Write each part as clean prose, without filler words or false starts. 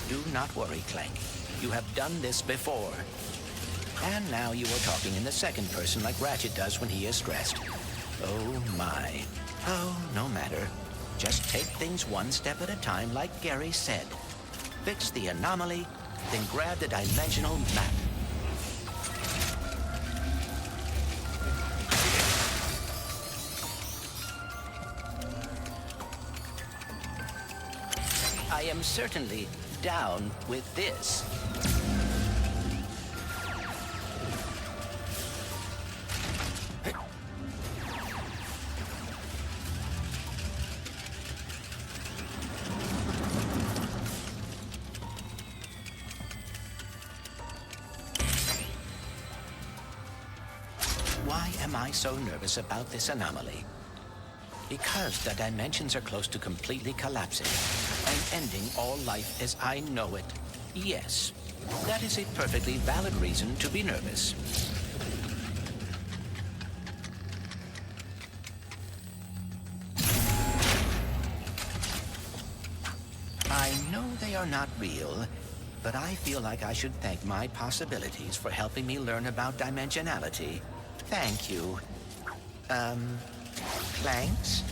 Do not worry, Clank. You have done this before. And now you are talking in the second person like Ratchet does when he is stressed. Oh my. Oh, no matter. Just take things one step at a time like Gary said. Fix the anomaly, then grab the dimensional map. I am certainly down with this. Why am I so nervous about this anomaly? Because the dimensions are close to completely collapsing and ending all life as I know it. Yes, that is a perfectly valid reason to be nervous. I know they are not real, but I feel like I should thank my possibilities for helping me learn about dimensionality. Thank you. Clanks?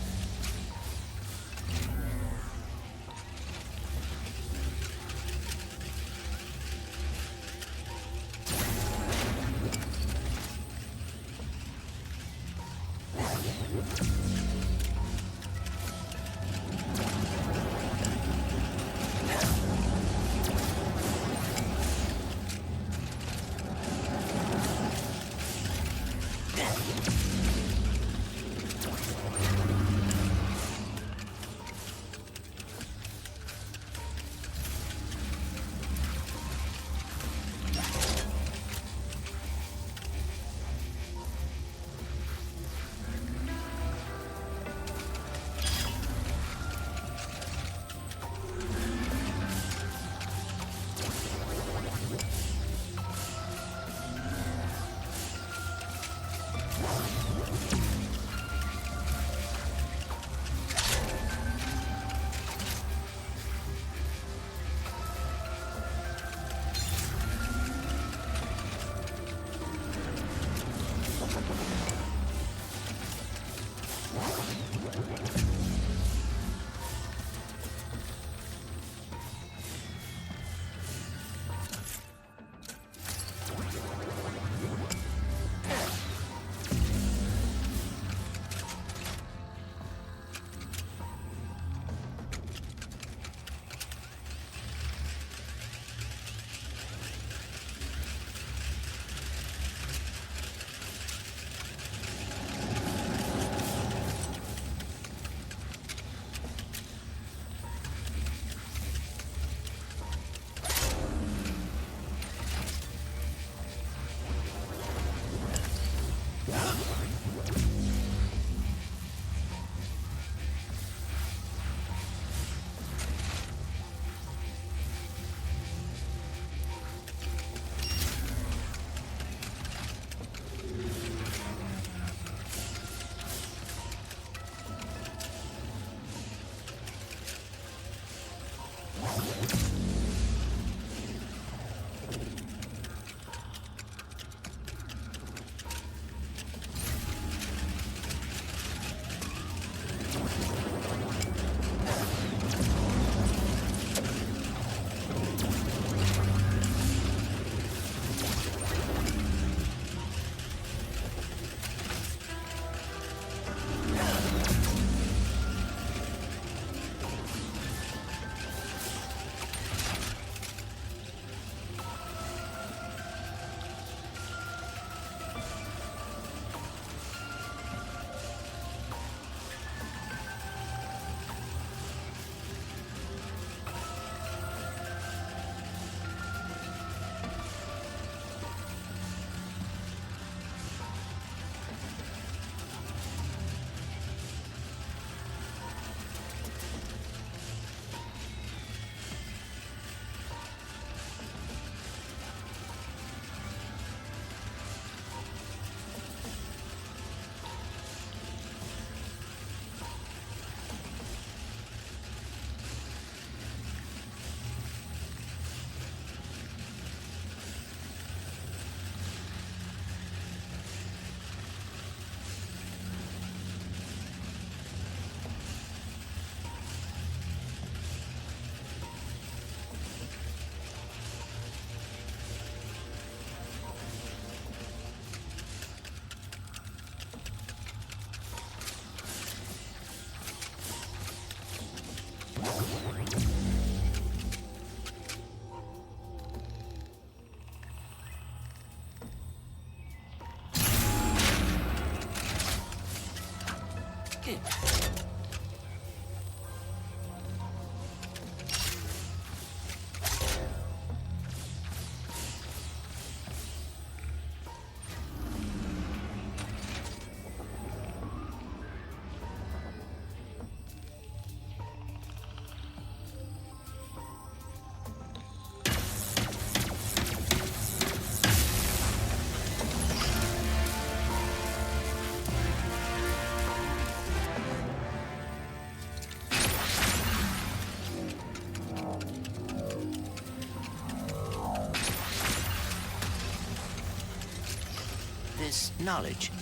This knowledge,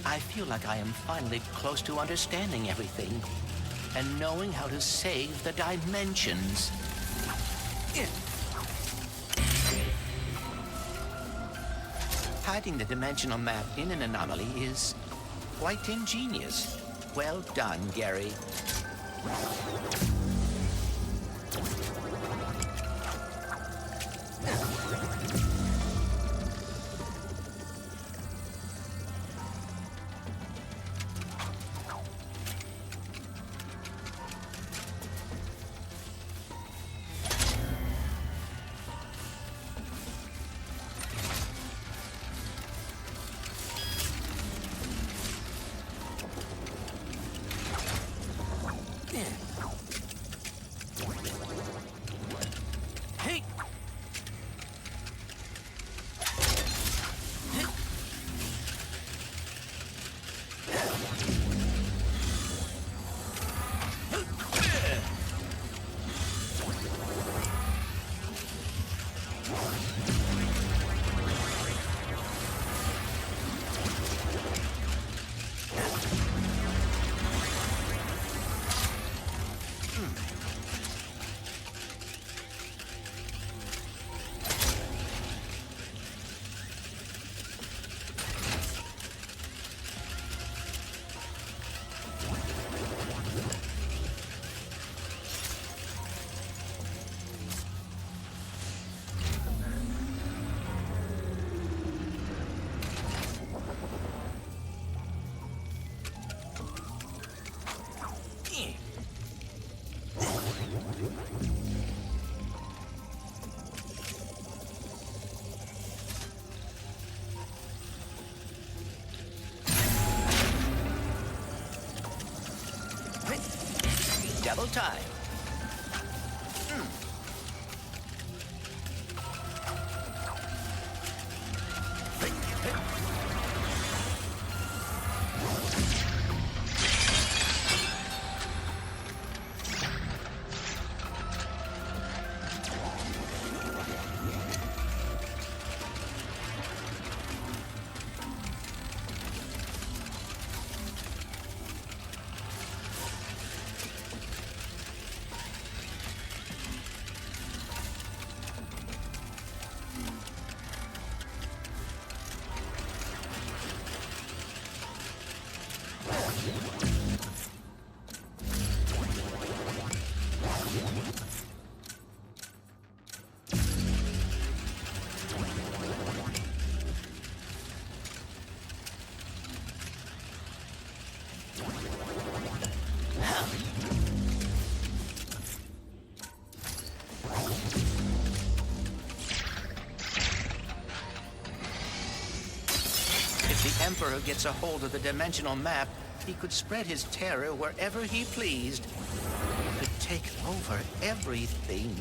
I feel like I am finally close to understanding everything and knowing how to save the dimensions. Hiding the dimensional map in an anomaly is quite ingenious. Well done, Gary. Double time. If the Emperor gets a hold of the dimensional map, he could spread his terror wherever he pleased. He could take over everything.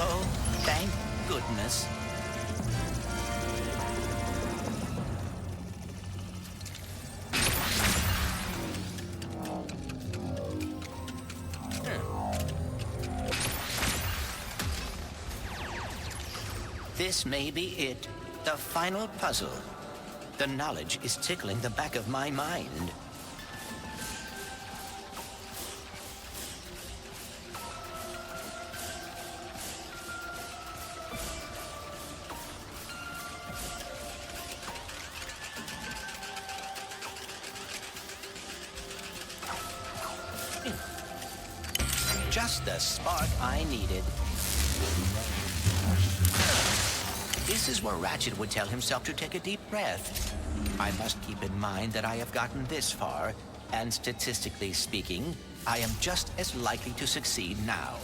Oh, thank goodness. This may be it, the final puzzle. The knowledge is tickling the back of my mind. Just the spark I needed. This is where Ratchet would tell himself to take a deep breath. I must keep in mind that I have gotten this far, and statistically speaking, I am just as likely to succeed now.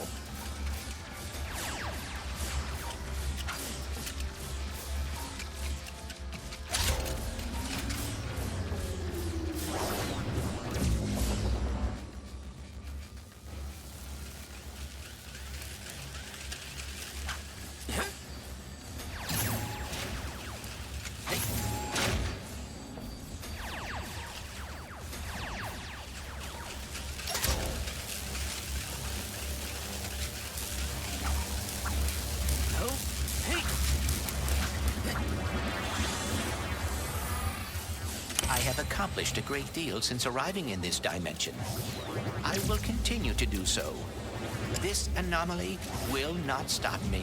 I have accomplished a great deal since arriving in this dimension. I will continue to do so. This anomaly will not stop me.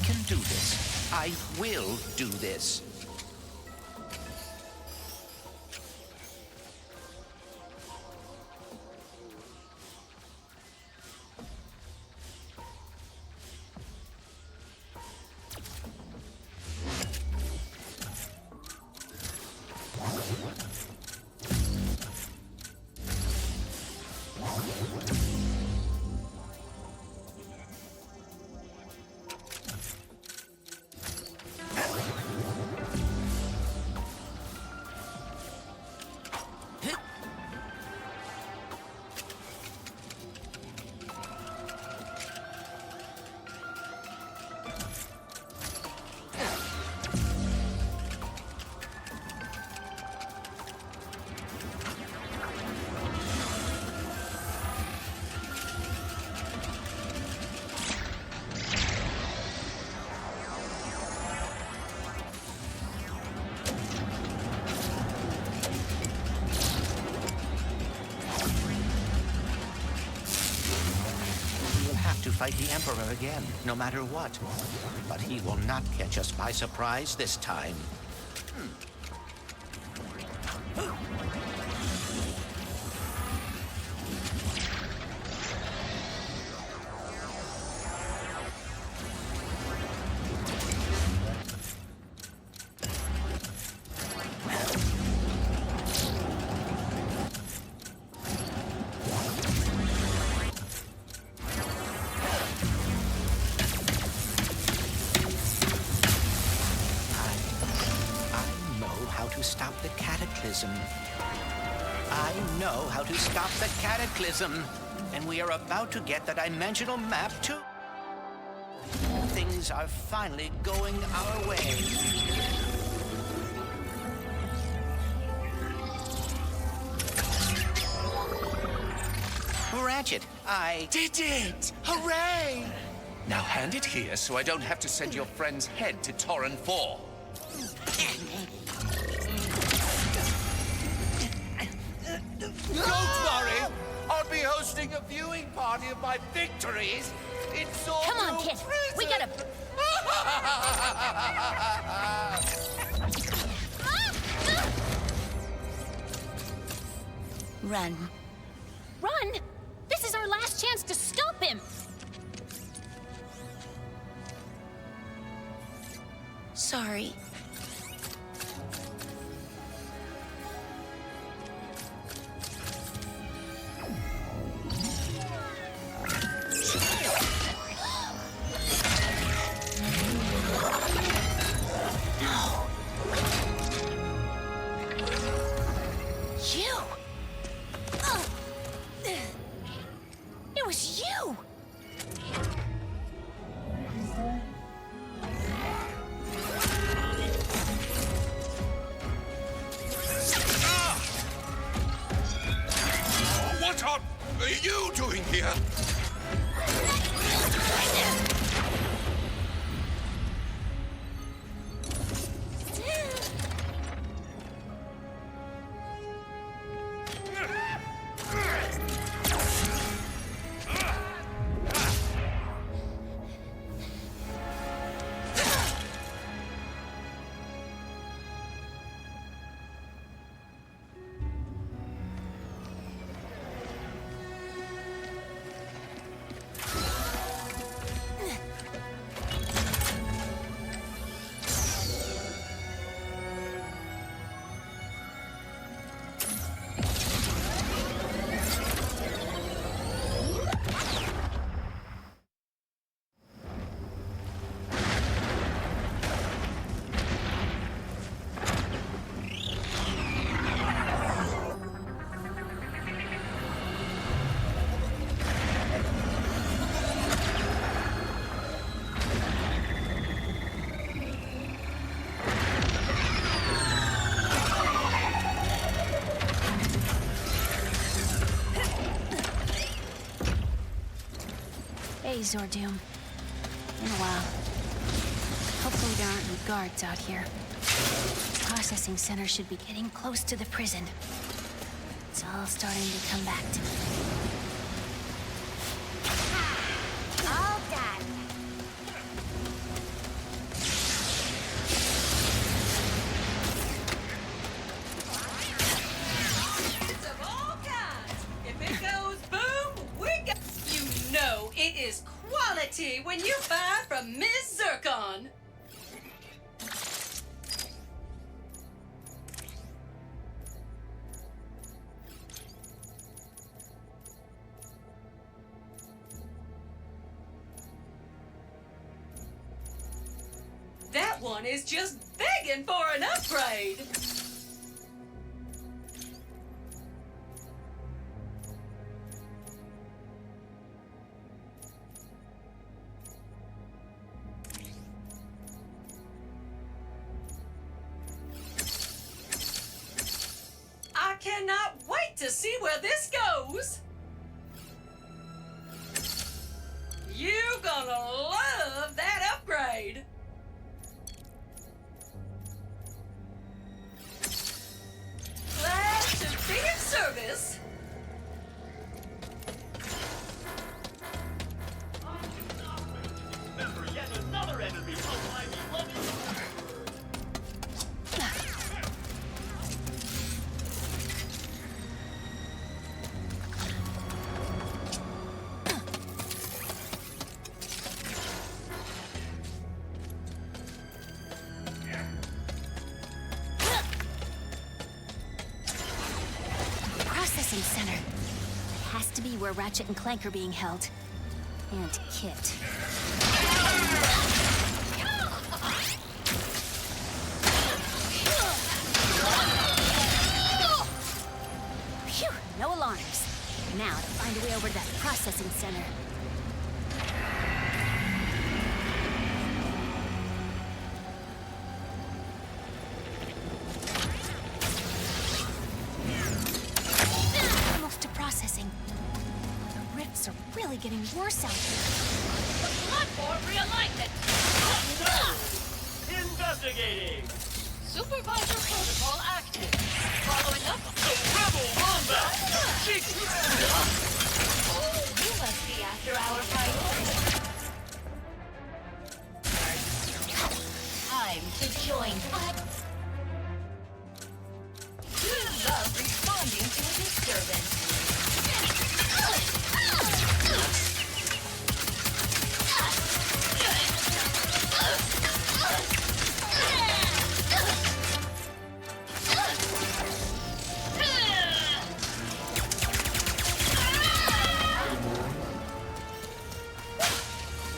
can do this. I will do this. To fight the Emperor again, no matter what. But he will not catch us by surprise this time. I know how to stop the cataclysm. And we are about to get the dimensional map too. Things are finally going our way. Ratchet, I did it! Hooray! Now hand it here so I don't have to send your friend's head to Torren 4. Don't worry! I'll be hosting a viewing party of my victories in Sword Come on, kid. Prison. We gotta... Run. Run? This is our last chance to stop him! Sorry. It was you! What are you doing here? Hey, Zordoom. Been a while. Hopefully there aren't any guards out here. The processing center should be getting close to the prison. It's all starting to come back to me. All done. mighty when you buy from Ms. Zircon. That one is just begging for an upgrade. I cannot wait to see where this goes. You're gonna love that upgrade. Glad to be of service. Remember yet another enemy of my beloved. Processing center. It has to be where Ratchet and Clank are being held. And Kit. Phew, no alarms. Now to find a way over to that processing center. Almost to processing. The rifts are really getting worse out here. Platform realignment. Investigating. Supervisor protocol active. Following up. The rebel wombat. You must be after our priority. Time to join us. You love responding to a disturbance.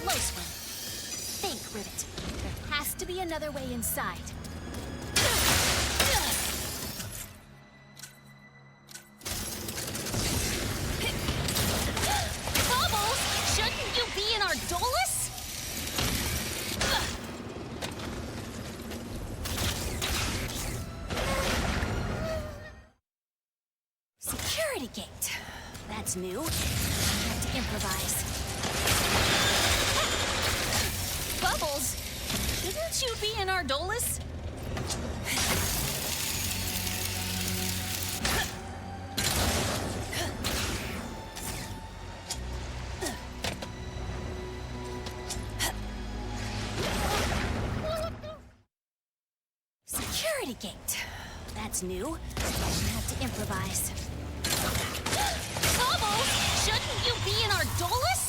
Close one. Think, Rivet. There has to be another way inside. Bubbles! Shouldn't you be in our Dolus? Security gate. That's new. I have to improvise. Bubbles! Shouldn't you be in our Dolus? Security gate. That's new. I have to improvise. Bubbles! Shouldn't you be in our Dolus?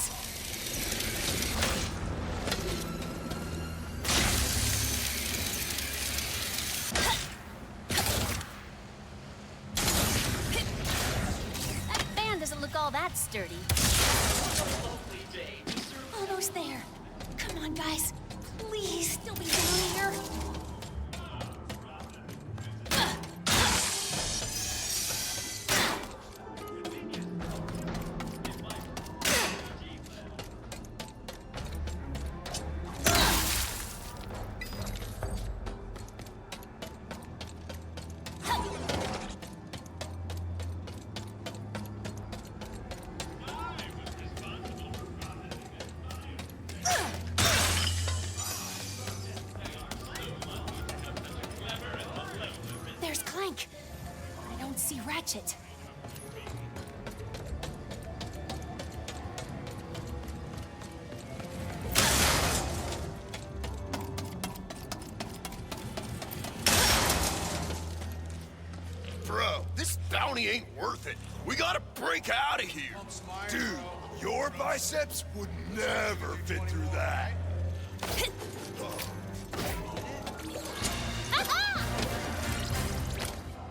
That fan doesn't look all that sturdy. Almost there. Come on, guys. Please, still be down here. There's Clank. I don't see Ratchet. Bro, this bounty ain't worth it. We gotta break out of here. Dude, you're Your biceps would never fit through that.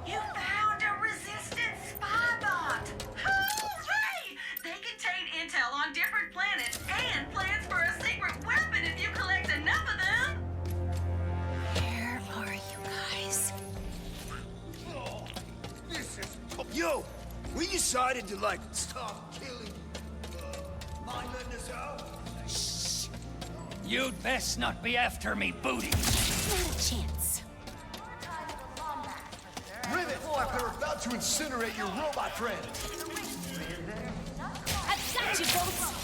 You found a resistant spy bot! Hooray! They contain intel on different planets and plans for a secret weapon if you collect enough of them! Where are you guys? This is... Yo! We decided to, like, stop killing... mind letting us out? You'd best not be after me, booty. Not a chance. Rivet! They're about to incinerate your robot friend! I've got you, Bolts!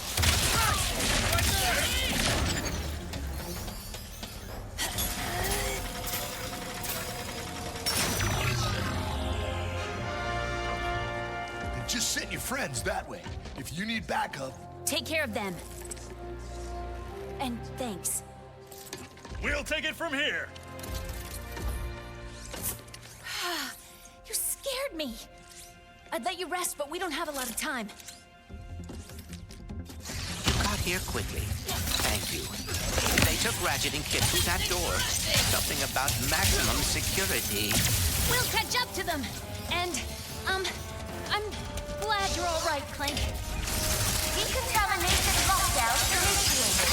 Just send your friends that way. If you need backup... Take care of them. And thanks. We'll take it from here. You scared me. I'd let you rest, but we don't have a lot of time. You got here quickly. Thank you. They took Ratchet and Kit through that door. Something about maximum security. We'll catch up to them. And, I'm glad you're all right, Clank. Decontamination lockdown initiated.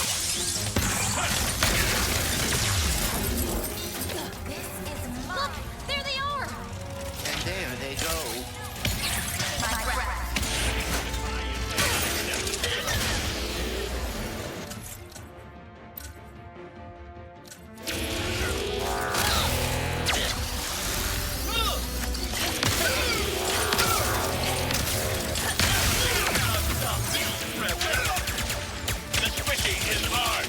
This is Look, there they are! And there they go. my breath. The squishy is hard.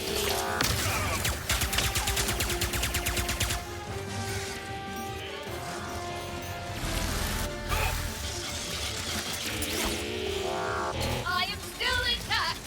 I am still intact!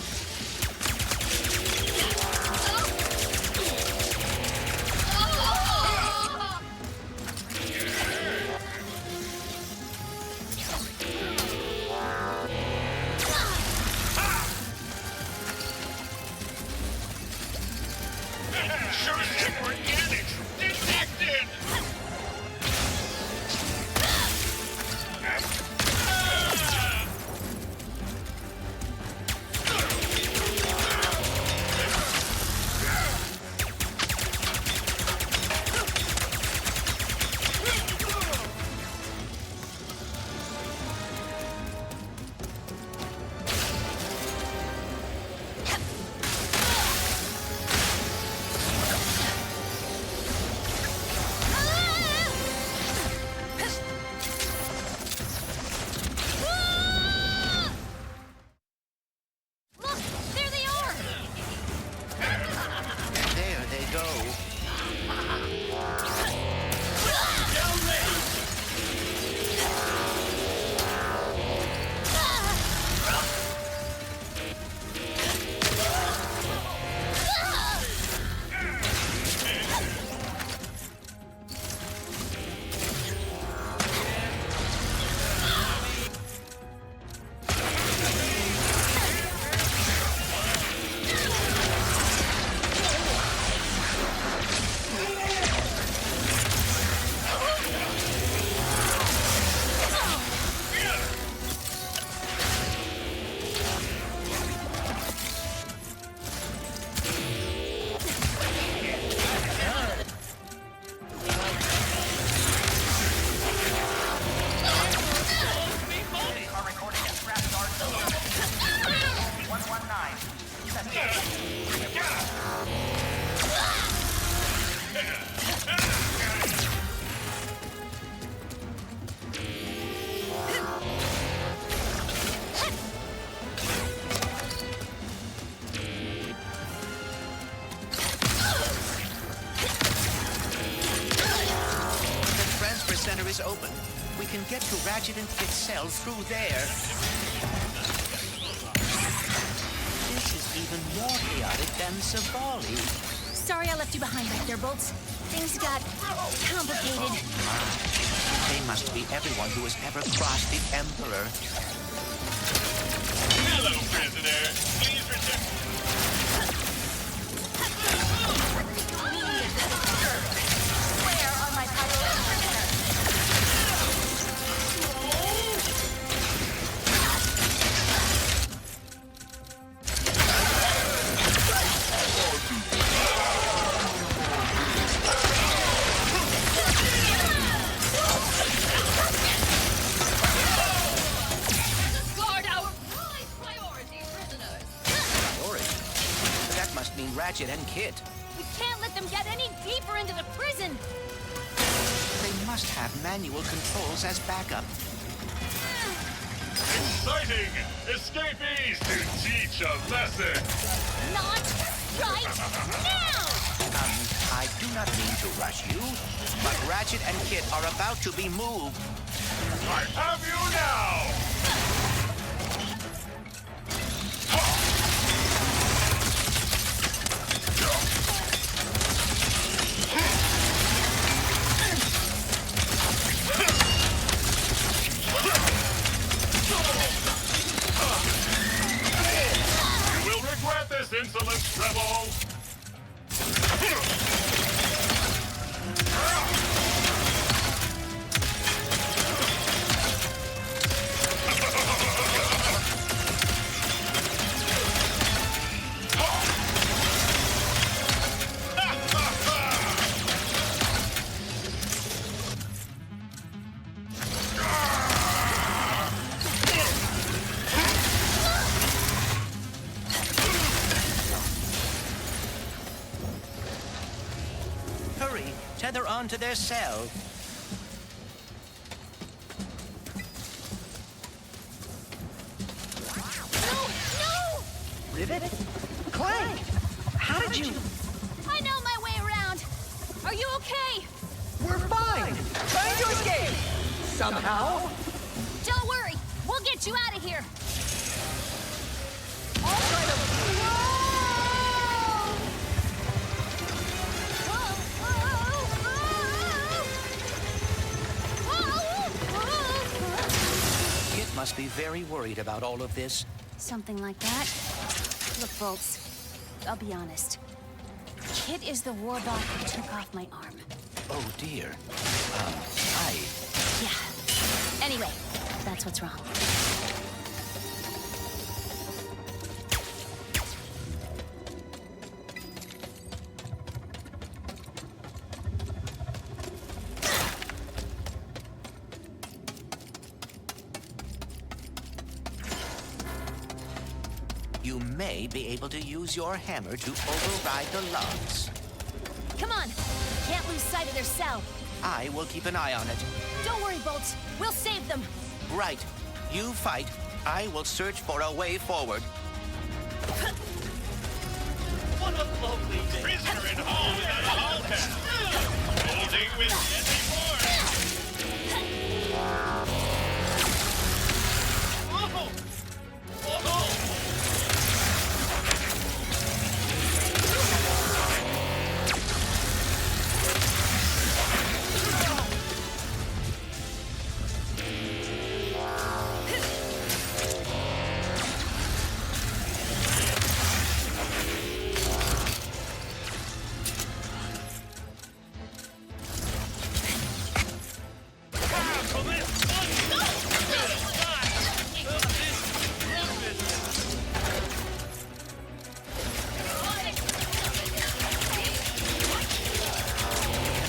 Sure as organic. Detected. Look, there they are! And there they go. Center is open. We can get to Ratchet and Kit's cells through there. This is even more chaotic than Savali. Sorry I left you behind back there, Bolts. Things got complicated. They must be everyone who has ever crossed the Emperor. Hello, prisoner. might mean Ratchet and Kit. We can't let them get any deeper into the prison! They must have manual controls as backup. Inciting escapees to teach a lesson. Not right now! I do not mean to rush you, but Ratchet and Kit are about to be moved. I have you now! You will regret this insolence, rebel! Hurry, tether onto their cell. No! Rivet? Clank! How did you... I know my way around! Are you okay? We're fine! Trying to escape! Somehow? Don't worry! We'll get you out of here! I'll try to... Kit must be very worried about all of this. Something like that. Look, Bolts, I'll be honest. Kit is the warbot who took off my arm. Oh dear. Yeah. Anyway, that's what's wrong. You may be able to use your hammer to override the logs. Come on! Can't lose sight of their cell. I will keep an eye on it. Don't worry, Bolts. We'll save them. Right. You fight. I will search for a way forward. What a lovely day. Prisoner in hall without a hall pass. Holding with deadly force. Whoa! Whoa!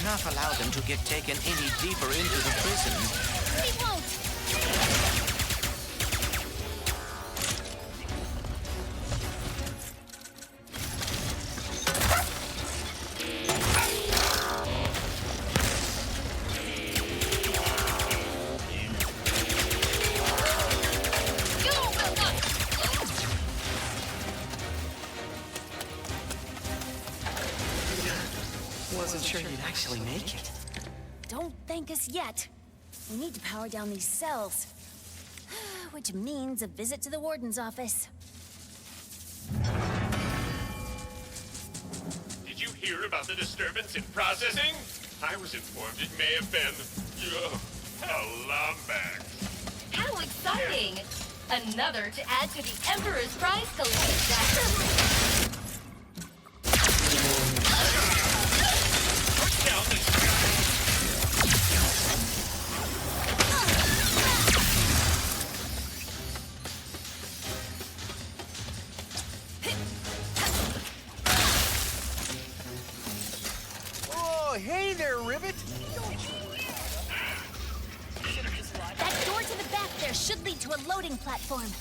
Cannot allow them to get taken any deeper into the prison. We won't! Wasn't sure you'd actually make it. Don't thank us yet. We need to power down these cells. Which means a visit to the warden's office. Did you hear about the disturbance in processing? I was informed it may have been a Lombax. How exciting! Another to add to the Emperor's prize collection. Down the sky. Oh, hey there, Rivet. That door to the back there should lead to a loading platform.